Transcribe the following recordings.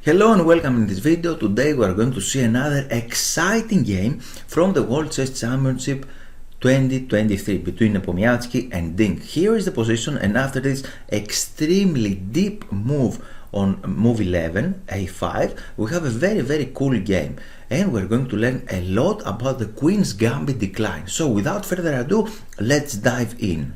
Hello and welcome in this video. Today we are going to see another exciting game from the World Chess Championship 2023 between Nepomniachtchi and Ding. Here is the position, and after this extremely deep move on move 11, a5, we have a very cool game, and we're going to learn a lot about the Queen's Gambit decline. So without further ado, let's dive in.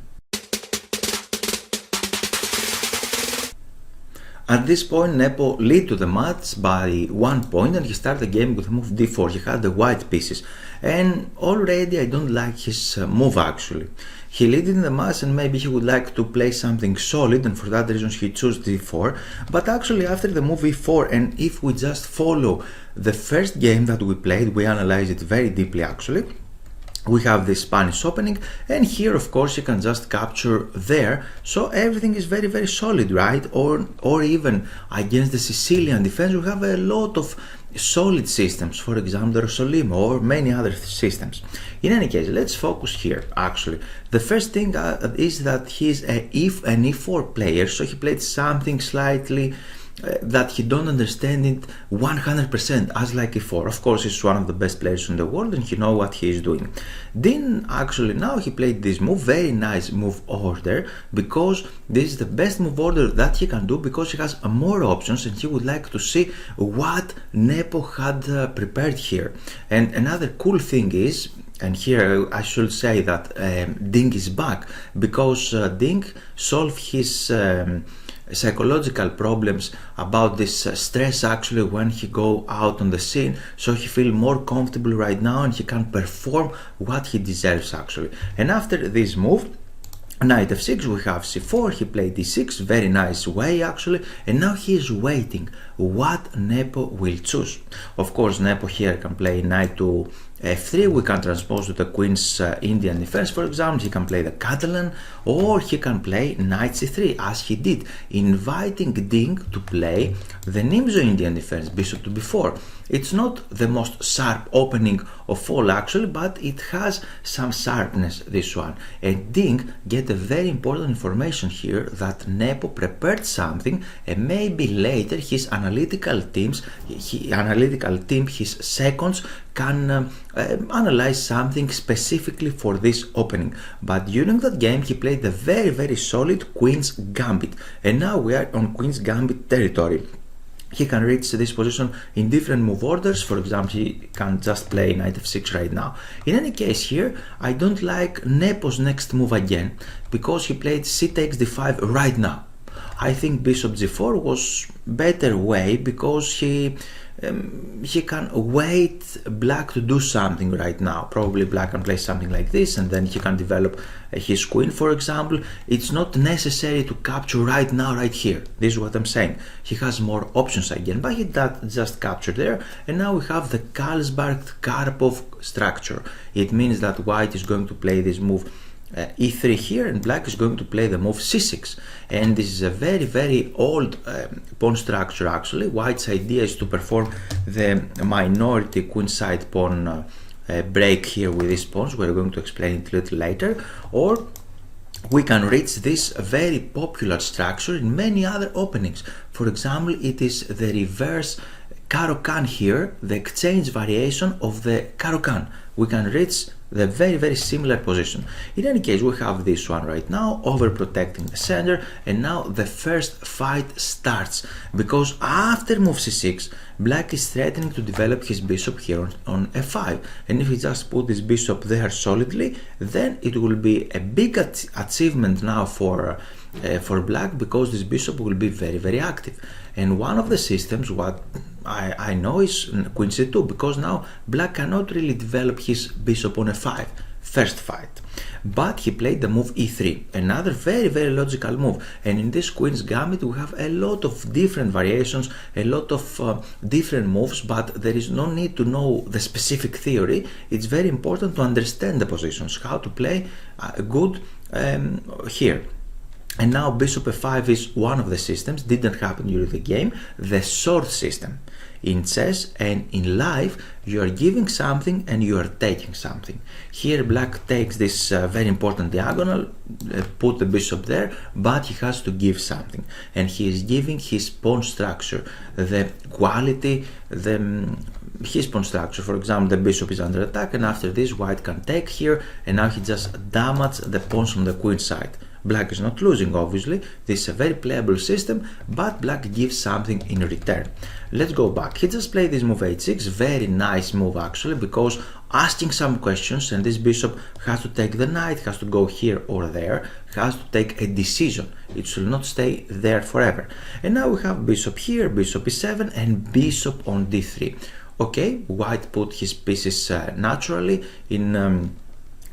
At this point, Nepo lead to the match by 1 point, and he started the game with move d4. He had the white pieces, and already I don't like his move actually. He lead in the match, and maybe he would like to play something solid, and for that reason he chose d4. But actually after the move e4, and if we just follow the first game that we played, we analyze it very deeply actually. We have this Spanish opening, and here of course you can just capture there, so everything is very solid, right? Or even against the Sicilian defense we have a lot of solid systems, for example the Rosolimo or many other systems. In any case, let's focus here actually. The first thing is that he's an e4 player, so he played something slightly that he don't understand it 100% as like e4. Of course he's one of the best players in the world and he know what he is doing. Then actually now he played this move, very nice move order, because this is the best move order that he can do, because he has more options and he would like to see what Nepo had prepared here. And another cool thing is, and here I should say that Ding is back, because Ding solved his psychological problems about this stress actually when he go out on the scene, so he feel more comfortable right now and he can perform what he deserves actually. And after this move, knight f6, we have c4, he played d6, very nice way actually, and now he is waiting what Nepo will choose. Of course Nepo here can play knight to f3, we can transpose to the Queen's Indian defense, for example. He can play the Catalan, or he can play knight c3 as he did, inviting Ding to play the Nimzo Indian defense, bishop to b4. It's not the most sharp opening of all actually, but it has some sharpness, this one. And Ding get a very important information here, that Nepo prepared something, and maybe later his analytical team, his seconds, can analyze something specifically for this opening. But during that game he played the very solid Queen's Gambit, and now we are on Queen's Gambit territory. He can reach this position in different move orders. For example, he can just play knight f6 right now. In any case, here I don't like Nepo's next move again, because he played c takes d5 right now. I think bishop g4 was better way, because he can wait black to do something right now. Probably black can play something like this, and then he can develop his queen, for example. It's not necessary to capture right now, right here. This is what I'm saying. He has more options again, but he does just capture there. And now we have the Karlsberg-Karpov structure. It means that white is going to play this move e3 here, and black is going to play the move c6. And this is a very old pawn structure actually. White's idea is to perform the minority queenside pawn break here with these pawns. We're going to explain it a little later. Or we can reach this very popular structure in many other openings. For example, it is the reverse Caro-Can here, the exchange variation of the Caro-Can. We can reach the very similar position. In any case, we have this one right now, overprotecting the center, and now the first fight starts, because after move c6, black is threatening to develop his bishop here on f5, and if he just put this bishop there solidly, then it will be a big achievement now for black, because this bishop will be very active. And one of the systems what I know is queen c2, because now black cannot really develop his bishop on f5, first fight. But he played the move e3, another very logical move. And in this Queen's Gambit we have a lot of different variations, a lot of different moves, but there is no need to know the specific theory. It's very important to understand the positions, how to play good here. And now bishop f5 is one of the systems, didn't happen during the game, the sword system. In chess and in life, you are giving something and you are taking something. Here black takes this very important diagonal, put the bishop there, but he has to give something. And he is giving his pawn structure, the quality, his pawn structure. For example, the bishop is under attack, and after this white can take here, and now he just damages the pawns on the queen side. Black is not losing, obviously. This is a very playable system, but black gives something in return. Let's go back. He just played this move h6, very nice move actually, because asking some questions, and this bishop has to take the knight, has to go here or there, has to take a decision. It should not stay there forever. And now we have bishop here, bishop e7, and bishop on d3. Okay, white put his pieces naturally in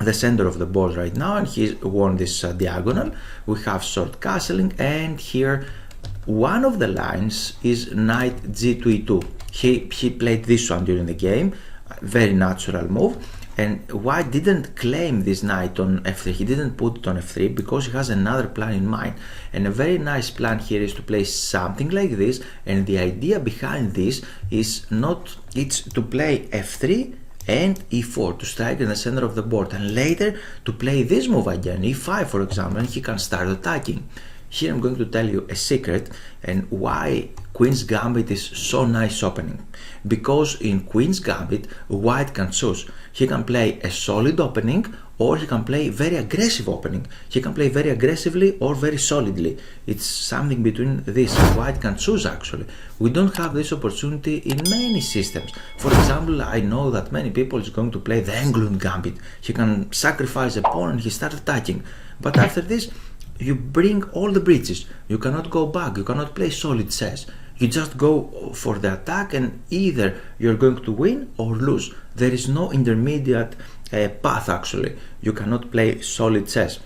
the center of the board right now, and he won this diagonal. We have short castling, and here one of the lines is knight g to e2. He played this one during the game, very natural move, and white didn't claim this knight on f3. He didn't put it on f3 because he has another plan in mind, and a very nice plan here is to play something like this. And the idea behind this is it's to play f3 and e4 to strike in the center of the board, and later to play this move again, e5 for example, and he can start attacking. Here I'm going to tell you a secret and why Queen's Gambit is so nice opening. Because in Queen's Gambit, white can choose. He can play a solid opening, or he can play very aggressive opening. He can play very aggressively or very solidly. It's something between this. White can choose actually. We don't have this opportunity in many systems. For example, I know that many people is going to play the England Gambit. He can sacrifice a pawn and he starts attacking. But after this, you bring all the bridges. You cannot go back. You cannot play solid chess. You just go for the attack, and either you're going to win or lose. There is no intermediate path actually. You cannot play solid chess.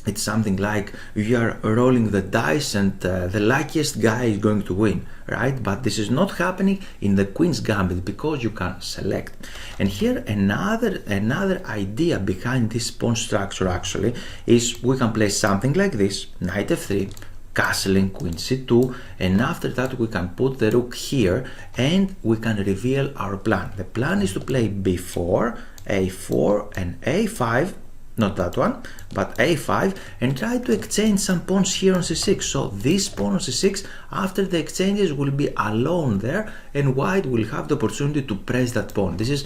It's something like you are rolling the dice and the luckiest guy is going to win, right? But this is not happening in the Queen's Gambit because you can select. And here another idea behind this pawn structure actually is we can play something like this, knight f3, castling queen c2, and after that we can put the rook here and we can reveal our plan. The plan is to play b4, a4 and a5, not that one, but a5, and try to exchange some pawns here on c6. So this pawn on c6, after the exchanges, will be alone there, and white will have the opportunity to press that pawn. This is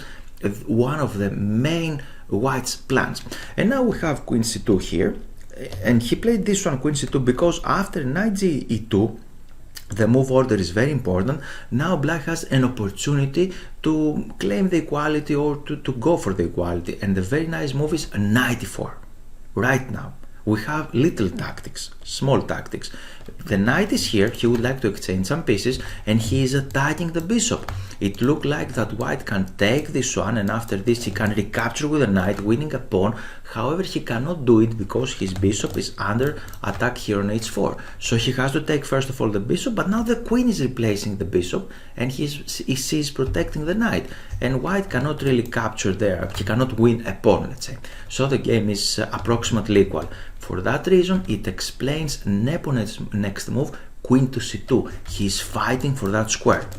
one of the main white's plans. And now we have queen c2 here, and he played this one, queen c2, because after knight g e2, the move order is very important. Now black has an opportunity to claim the equality or to go for the equality, and the very nice move is knight e4. Right now we have little tactics, small tactics. The knight is here, he would like to exchange some pieces, and he is attacking the bishop. It looked like that white can take this one, and after this he can recapture with a knight, winning a pawn. However, he cannot do it because his bishop is under attack here on h4. So he has to take first of all the bishop, but now the queen is replacing the bishop, and he is protecting the knight. And white cannot really capture there, he cannot win a pawn, let's say. So the game is approximately equal. For that reason, it explains Nepomniachtchi's next move, queen to c2. He is fighting for that square.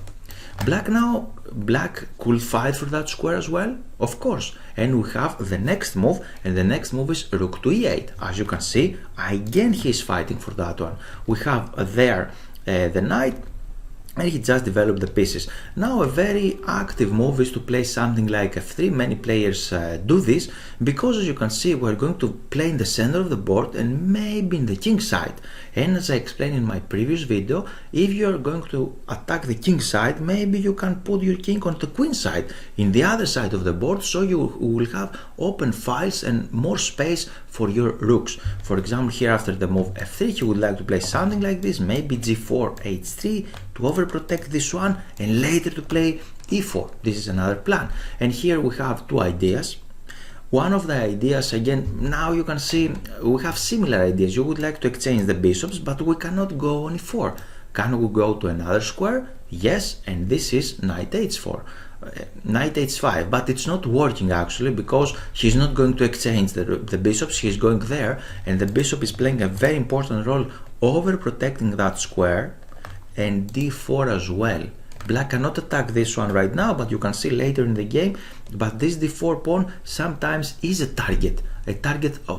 Black could fight for that square as well, of course. And we have the next move, and the next move is rook to e8. As you can see, again he is fighting for that one. We have there the knight, and he just developed the pieces. Now a very active move is to play something like f3. Many players do this because, as you can see, we're going to play in the center of the board and maybe in the king side. And as I explained in my previous video, if you're going to attack the king side, maybe you can put your king on the queen side in the other side of the board, so you will have open files and more space for your rooks. For example, here after the move f3, he would like to play something like this, maybe g4, h3 to overprotect this one, and later to play e4. This is another plan. And here we have two ideas. One of the ideas, again, now you can see we have similar ideas. You would like to exchange the bishops, but we cannot go on e4. Can we go to another square? Yes, and this is knight h4. knight h5, but it's not working actually, because he's not going to exchange the bishops. He's going there, and the bishop is playing a very important role over protecting that square, and d4 as well. Black cannot attack this one right now, but you can see later in the game. But this d4 pawn sometimes is a target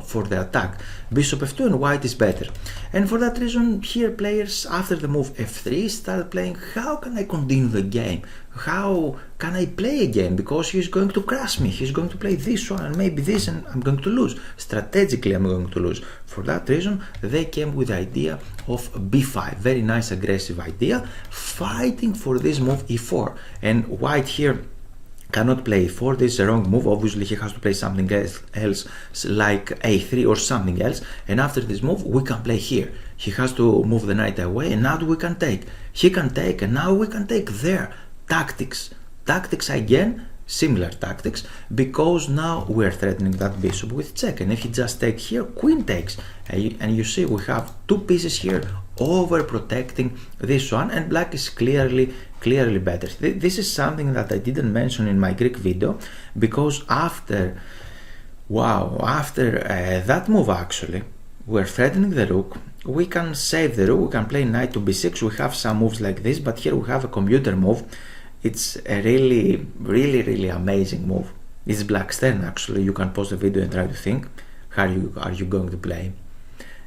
for the attack. Bishop f2, and white is better. And for that reason, here players after the move f3 start playing, how can I continue the game? How can I play a game? Because he's going to crush me. He's going to play this one and maybe this, and I'm going to lose. Strategically, I'm going to lose. For that reason, they came with the idea of b5. Very nice aggressive idea, fighting for this move e4. And white here cannot play e4. This is a wrong move. Obviously, he has to play something else like a3 or something else. And after this move, we can play here. He has to move the knight away, and now we can take. He can take, and now we can take there. Tactics again, similar tactics, because now we're threatening that bishop with check. And if he just takes here, queen takes, and you see we have two pieces here over protecting this one, and black is clearly better. This is something that I didn't mention in my Greek video, because after that move actually, we're threatening the rook. We can save the rook, we can play knight to b6. We have some moves like this, but here we have a commuter move. It's a really amazing move. It's black's turn actually. You can pause the video and try to think how are you going to play.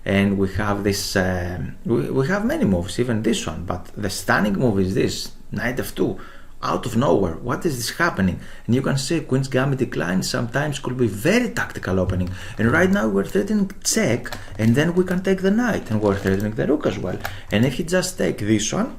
And we have this, we have many moves, even this one, but the stunning move is this, knight f2, out of nowhere. What is this happening? And you can see Queen's Gambit decline sometimes could be very tactical opening. And right now we're threatening check, and then we can take the knight, and we're threatening the rook as well. And if you just take this one,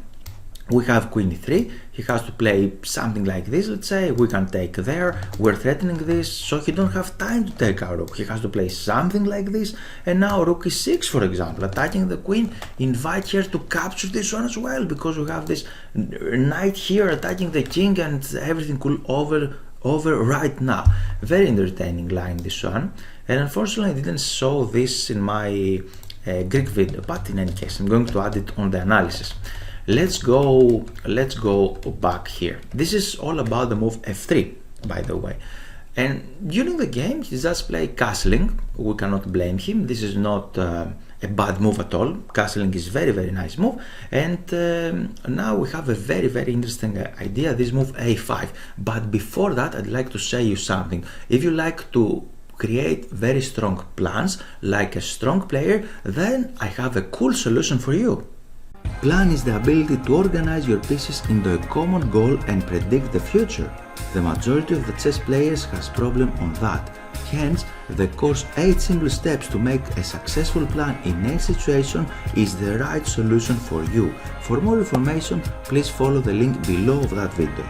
we have queen e3. He has to play something like this, let's say. We can take there. We're threatening this, so he don't have time to take our rook. He has to play something like this. And now rook e6, for example, attacking the queen. Invite here to capture this one as well, because we have this knight here attacking the king, and everything could over right now. Very entertaining line, this one. And unfortunately, I didn't show this in my Greek video, but in any case, I'm going to add it on the analysis. Let's go back here. This is all about the move f3, by the way. And during the game, he just played castling. We cannot blame him. This is not a bad move at all. Castling is very nice move. And now we have a very interesting idea, this move a5. But before that, I'd like to say you something. If you like to create very strong plans, like a strong player, then I have a cool solution for you. Plan is the ability to organize your pieces into a common goal and predict the future. The majority of the chess players has problem on that. Hence, the course 8 simple steps to make a successful plan in any situation is the right solution for you. For more information, please follow the link below of that video.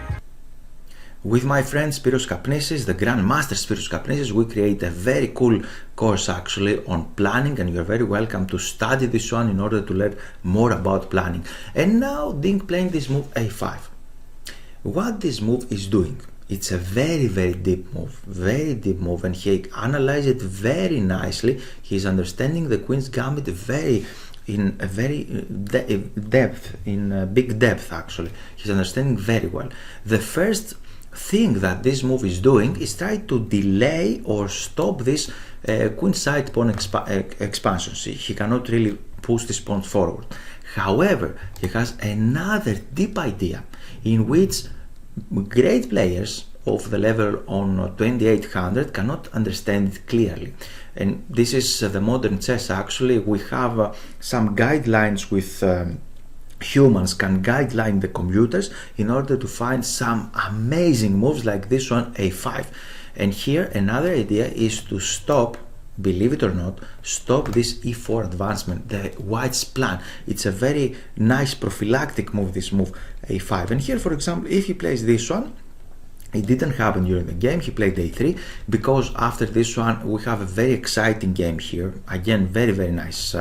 With my friend Spiros Kapnisis, the Grandmaster Spiros Kapnisis, we create a very cool course actually on planning, and you're very welcome to study this one in order to learn more about planning. And now Dink playing this move a5. What this move is doing, it's a very deep move, and he analyzed it very nicely. He's understanding the Queen's Gambit in big depth actually. He's understanding very well. The first thing that this move is doing is try to delay or stop this queenside pawn expansion. See, he cannot really push this pawn forward. However, he has another deep idea in which great players of the level on 2800 cannot understand it clearly. And this is the modern chess actually. We have some guidelines with humans can guideline the computers in order to find some amazing moves like this one a5. And here another idea is to stop, believe it or not, stop this e4 advancement, the white's plan. It's a very nice prophylactic move, this move a5. And here, for example, if he plays this one, it didn't happen during the game. He played a3 because after this one we have a very exciting game here. Again, very nice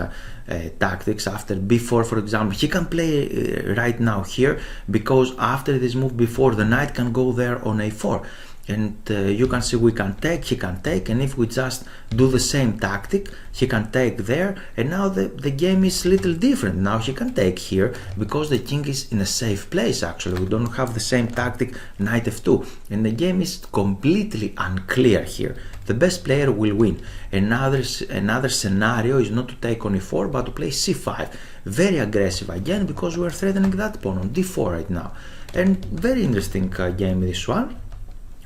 tactics. After b4, for example, he can play right now here because after this move b4, the knight can go there on a4. and you can see we can take, he can take, and if we just do the same tactic, he can take there, and now the game is a little different. Now he can take here because the king is in a safe place. Actually, we don't have the same tactic, knight f2, and the game is completely unclear here. The best player will win. Another scenario is not to take on e4 but to play c5. Very aggressive again because we are threatening that pawn on d4 right now. And very interesting game this one.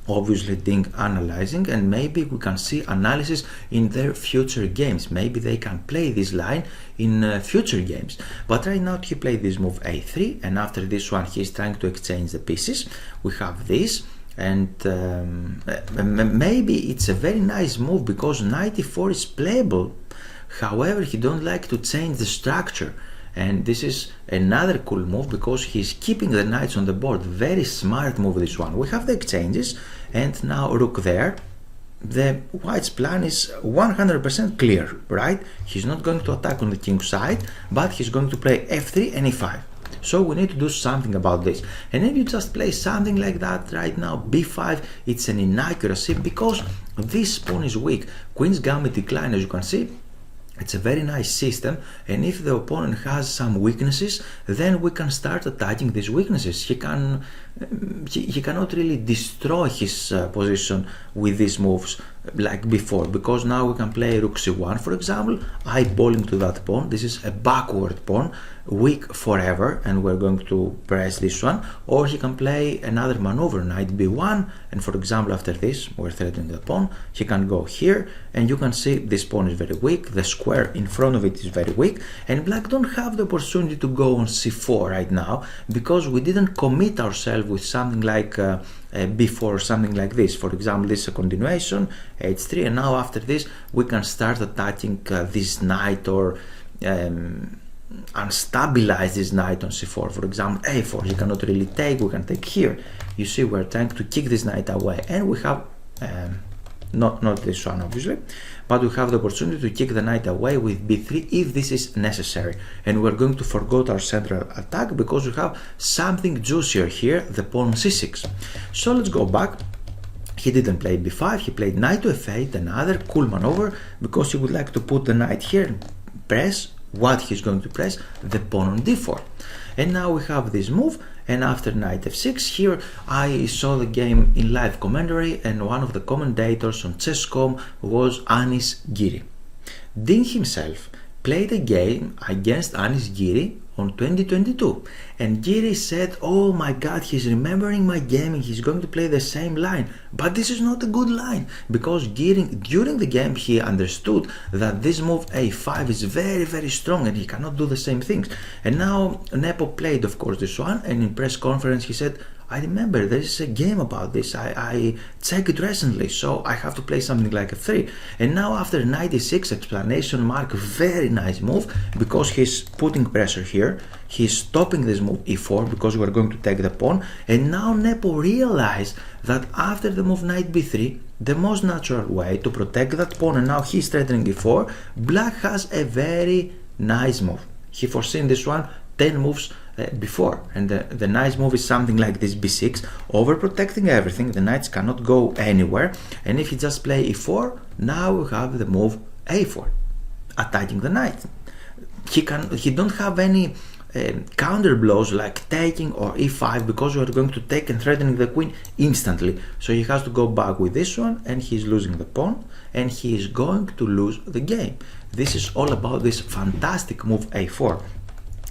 Obviously Ding analyzing, and maybe we can see analysis in their future games. Maybe they can play this line in future games. But right now he played this move a3, and after this one he is trying to exchange the pieces. We have this, and maybe it's a very nice move because knight e4 is playable. However, he don't like to change the structure. And this is another cool move because he's keeping the knights on the board. Very smart move this one. We have the exchanges, and now rook there. The white's plan is 100% clear, right? He's not going to attack on the king side, but he's going to play f3 and e5. So we need to do something about this. And if you just play something like that right now, b5, it's an inaccuracy because this pawn is weak. Queen's Gambit decline, as you can see. It's a very nice system, and if the opponent has some weaknesses, then we can start attacking these weaknesses. He cannot really destroy his position with these moves like before, because now we can play rook c1, for example, eyeballing to that pawn. This is a backward pawn, weak forever, and we're going to press this one. Or he can play another maneuver, knight b1, and for example after this we're threatening the pawn. He can go here, and you can see this pawn is very weak, the square in front of it is very weak, and black don't have the opportunity to go on c4 right now because we didn't commit ourselves with something like before, something like this. For example, this is a continuation, h3, and now after this we can start attacking this knight, or unstabilize this knight on c4. For example, a4, he cannot really take, we can take here. You see, we're trying to kick this knight away, and we have not this one obviously, but we have the opportunity to kick the knight away with b3 if this is necessary, and we're going to forgo our central attack because we have something juicier here, the pawn c6. So let's go back. He didn't play b5, he played knight to f8, another cool maneuver because he would like to put the knight here and press what he's going to press, the pawn on d4. And now we have this move, and after knight f6, here I saw the game in live commentary, and one of the commentators on Chess.com was Anis Giri. Ding himself played a game against Anis Giri on 2022, and Giri said, oh my god, he's remembering my game and he's going to play the same line. But this is not a good line, because Giri, during the game, he understood that this move a5 is very, very strong and he cannot do the same things. And now Nepo played, of course, this one, and in press conference he said, I remember there is a game about this, I checked it recently, so I have to play something like f3. And now after knight e6, explanation mark, very nice move, because he's putting pressure here, he's stopping this move e4 because we're going to take the pawn, and now Nepo realized that after the move knight b3, the most natural way to protect that pawn, and now he's threatening e4, black has a very nice move. He foreseen this one 10 moves before, and the nice move is something like this b6, overprotecting everything, the knights cannot go anywhere, and if you just play e4, now we have the move a4, attacking the knight. He don't have any counter blows like taking or e5, because you are going to take and threatening the queen instantly, so he has to go back with this one, and he's losing the pawn, and he is going to lose the game. This is all about this fantastic move a4.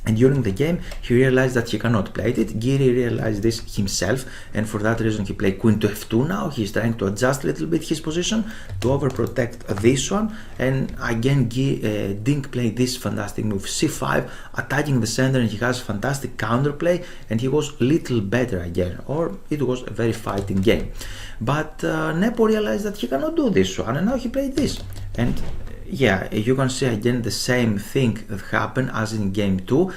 And during the game, he realized that he cannot play it. Giri realized this himself, and for that reason he played queen to f2 now. He's trying to adjust a little bit his position to overprotect this one. And again, Ding played this fantastic move c5, attacking the center, and he has fantastic counterplay, and he was little better again, or it was a very fighting game. But Nepo realized that he cannot do this one, and now he played this. And yeah, you can see again the same thing that happened as in game 2.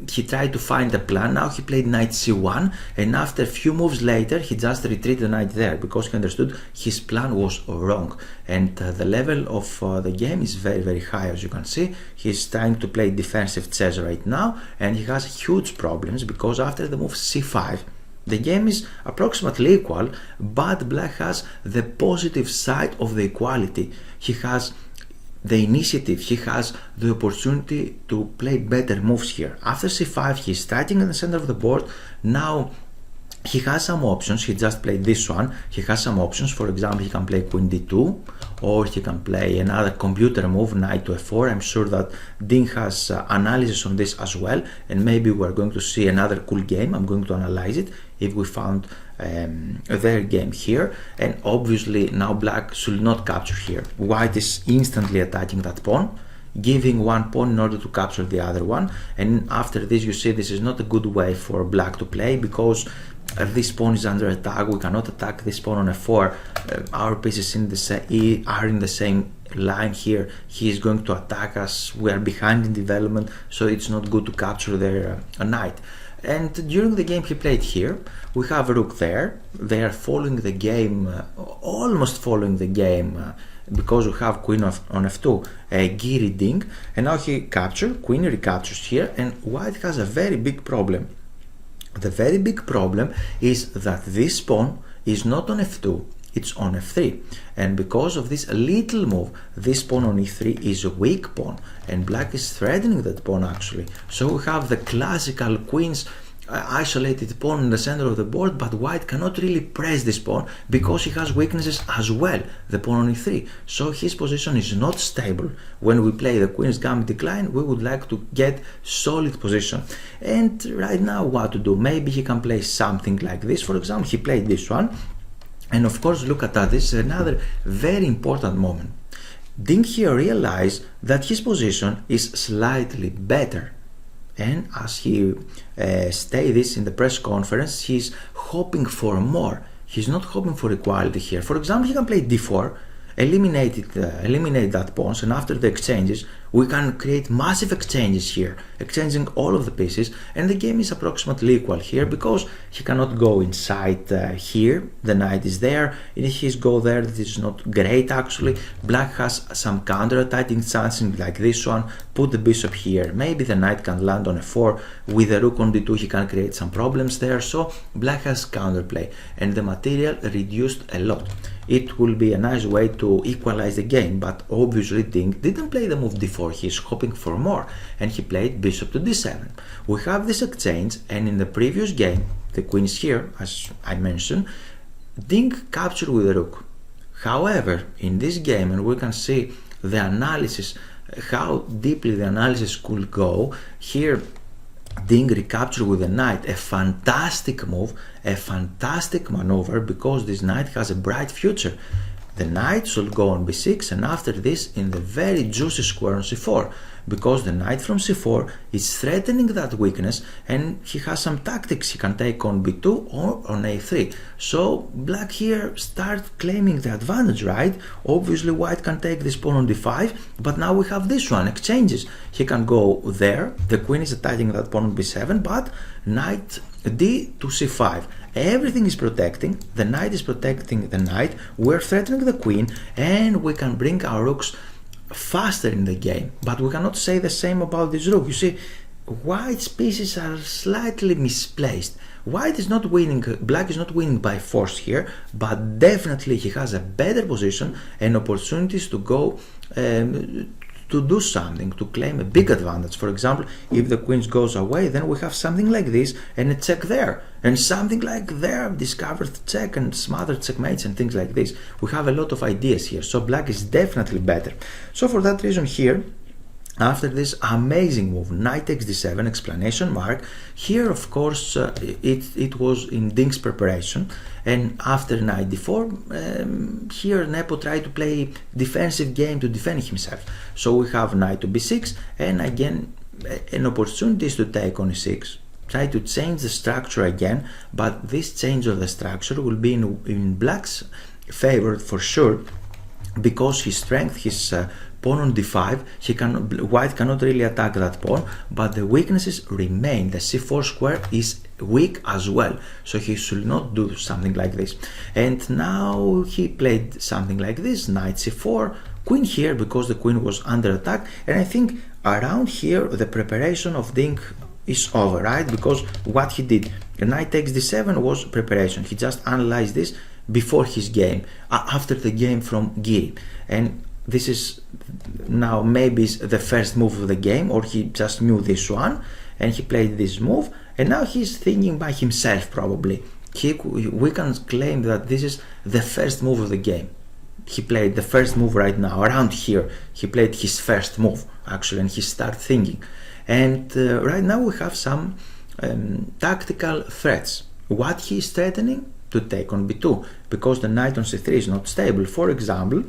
He tried to find a plan. Now he played knight c1, and after a few moves later he just retreated the knight there because he understood his plan was wrong. And the level of the game is very, very high, as you can see. He's trying to play defensive chess right now, and he has huge problems because after the move c5, The game is approximately equal, but black has the positive side of the equality. He has the initiative, he has the opportunity to play better moves here. After c5, he's starting in the center of the board. Now he has some options. He just played this one. He has some options. For example, he can play queen d2, or he can play another computer move, knight to f4. I'm sure that Ding has analysis on this as well, and maybe we're going to see another cool game. I'm going to analyze it if we found their game here. And obviously now black should not capture here. White is instantly attacking that pawn, giving one pawn in order to capture the other one. And after this, you see this is not a good way for black to play, because this pawn is under attack. We cannot attack this pawn on f4. Our pieces are in the same line here. He is going to attack us. We are behind in development, so it's not good to capture their knight. And during the game he played here, we have a rook there. They are following the game, almost following the game, because we have queen on f2, Giri Ding, and now he captured, queen recaptures here, and white has a very big problem. The very big problem is that this pawn is not on f2, it's on f3, and because of this little move, this pawn on e3 is a weak pawn, and black is threatening that pawn actually. So we have the classical queen's isolated pawn in the center of the board, but white cannot really press this pawn because he has weaknesses as well, the pawn on e3. So his position is not stable. When we play the queen's gambit decline, we would like to get solid position. And right now what to do? Maybe he can play something like this. For example, he played this one. And of course, look at that. This is another very important moment. Ding here realized that his position is slightly better. And as he stated this in the press conference, he's hoping for more. He's not hoping for equality here. For example, he can play d4, eliminate that pawns, and after the exchanges, we can create massive exchanges here, exchanging all of the pieces, and the game is approximately equal here because he cannot go inside here. The knight is there. If he go there, this is not great actually. Black has some counter-attacking something like this one. Put the bishop here. Maybe the knight can land on f4. With the rook on d2, he can create some problems there. So black has counterplay, and the material reduced a lot. It will be a nice way to equalize the game, but obviously Ding didn't play the move d4. He's hoping for more, and he played bishop to d7. We have this exchange, and in the previous game, the queen is here, as I mentioned, Ding captured with the rook. However, in this game, and we can see the analysis, how deeply the analysis could go, here Ding recaptured with the knight, a fantastic move, a fantastic maneuver, because this knight has a bright future. The knight should go on b6, and after this in the very juicy square on c4, because the knight from c4 is threatening that weakness, and he has some tactics. He can take on b2 or on a3. So black here starts claiming the advantage, right? Obviously white can take this pawn on d5, but now we have this one, exchanges. He can go there, the queen is attacking that pawn on b7, but knight d to c5. Everything is protecting, the knight is protecting the knight, we're threatening the queen, and we can bring our rooks faster in the game. But we cannot say the same about this rook. You see, white's pieces are slightly misplaced. White is not winning, black is not winning by force here, but definitely he has a better position and opportunities to go to do something, to claim a big advantage. For example, if the queen goes away, then we have something like this and a check there, and something like there, discovered check and smothered checkmates and things like this. We have a lot of ideas here, so black is definitely better. So for that reason here, after this amazing move, knight takes d7, exclamation mark, here of course it was in Ding's preparation, and after knight d4, here Nepo tried to play defensive game to defend himself. So we have knight to b6, and again an opportunity is to take on e6, try to change the structure again, but this change of the structure will be in black's favor for sure, because his strength, his pawn on d5, white cannot really attack that pawn, but the weaknesses remain. The c4 square is weak as well, so he should not do something like this. And now he played something like this, knight c4, queen here, because the queen was under attack. And I think around here the preparation of Ding is over, right? Because what he did, knight takes d7 was preparation. He just analyzed this before his game, after the game from Giri. And this is now maybe the first move of the game, or he just knew this one and he played this move, and now he's thinking by himself probably. We can claim that this is the first move of the game. He played the first move right now, around here. He played his first move actually, and he started thinking. And right now we have some tactical threats. What he is threatening? To take on b2, because the knight on c3 is not stable. For example,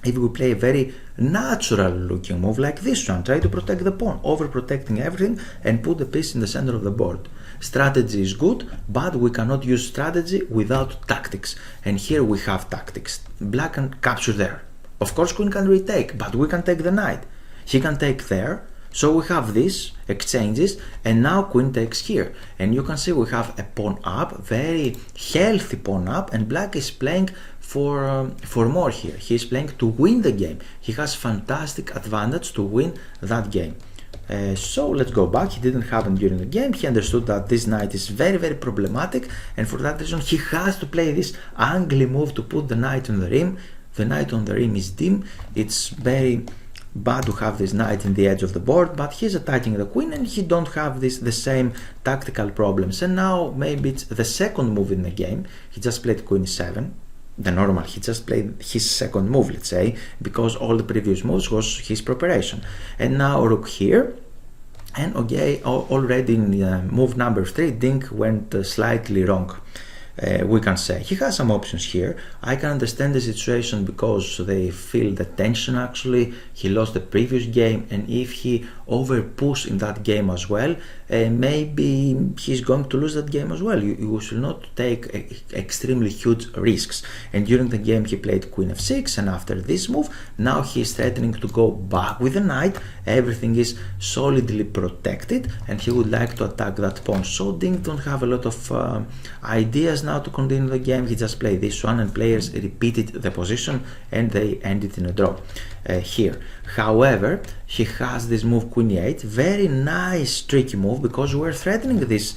if we play a very natural looking move like this one, try to protect the pawn, overprotecting everything and put the piece in the center of the board. Strategy is good, but we cannot use strategy without tactics. And here we have tactics. Black can capture there. Of course queen can retake, but we can take the knight. He can take there. So we have this exchanges, and now queen takes here, and you can see we have a pawn up, very healthy pawn up, and black is playing for more here. He is playing to win the game. He has fantastic advantage to win that game. So let's go back. It didn't happen during the game. He understood that this knight is very, very problematic, and for that reason he has to play this ugly move to put the knight on the rim. The knight on the rim is dim. It's very bad to have this knight in the edge of the board, but he's attacking the queen and he don't have the same tactical problems. And now maybe it's the second move in the game. He just played queen e7, the normal. He just played his second move, let's say, because all the previous moves was his preparation. And now rook here, and okay, already in move number 3, Dink went slightly wrong. We can say he has some options here. I can understand the situation because they feel the tension actually. He lost the previous game, and if he over push in that game as well, maybe he's going to lose that game as well. You should not take extremely huge risks. And during the game he played queen f6, and after this move now he is threatening to go back with the knight. Everything is solidly protected and he would like to attack that pawn. So Dink don't have a lot of ideas now to continue the game. He just played this one, and players repeated the position and they ended in a draw here. However, he has this move queen e8, very nice tricky move, because we're threatening this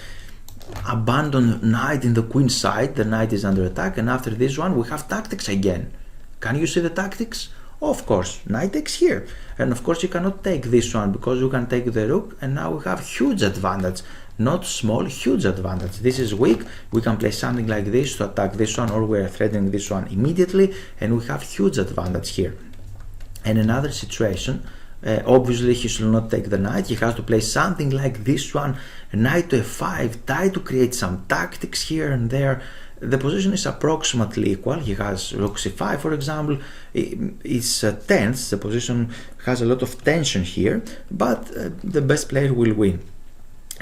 abandoned knight in the queen side. The knight is under attack, and after this one we have tactics again. Can you see the tactics? Of course, knight takes here, and of course you cannot take this one because you can take the rook, and now we have huge advantage. Not small, huge advantage. This is weak. We can play something like this to attack this one, or we are threatening this one immediately, and we have huge advantage here. And another situation, obviously he should not take the knight. He has to play something like this one, knight to f5, try to create some tactics here and there. The position is approximately equal. He has rook c5, for example. It's tense. The position has a lot of tension here, but the best player will win.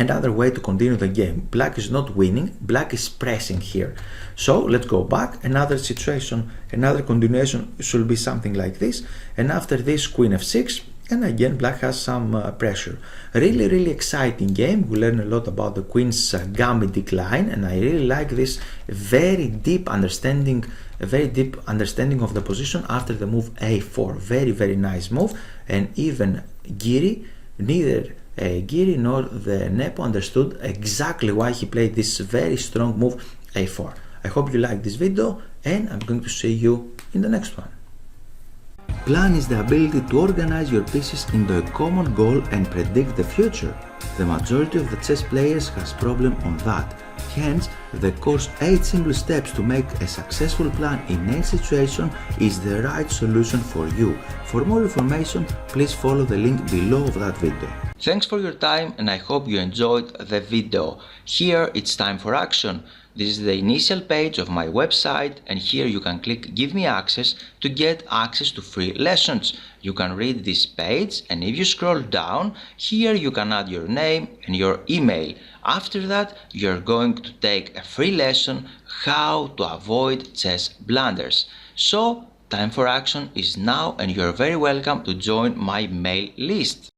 Another way to continue the game. Black is not winning, black is pressing here. So let's go back. Another situation, another continuation should be something like this. And after this, queen f6, and again black has some pressure. Really exciting game. We learn a lot about the queen's Gambit decline, and I really like this very deep understanding of the position after the move a4. Very nice move. And even Giri, neither Giri nor the Nepo understood exactly why he played this very strong move a4. I hope you liked this video, and I'm going to see you in the next one. Plan is the ability to organize your pieces into a common goal and predict the future. The majority of the chess players has problem on that. Hence, the course 8 simple steps to make a successful plan in any situation is the right solution for you. For more information, please follow the link below of that video. Thanks for your time, and I hope you enjoyed the video. Here it's time for action. This is the initial page of my website, and here you can click Give me access to get access to free lessons. You can read this page, and if you scroll down, here you can add your name and your email. After that, you're going to take a free lesson how to avoid chess blunders. So, time for action is now, and you're very welcome to join my mail list.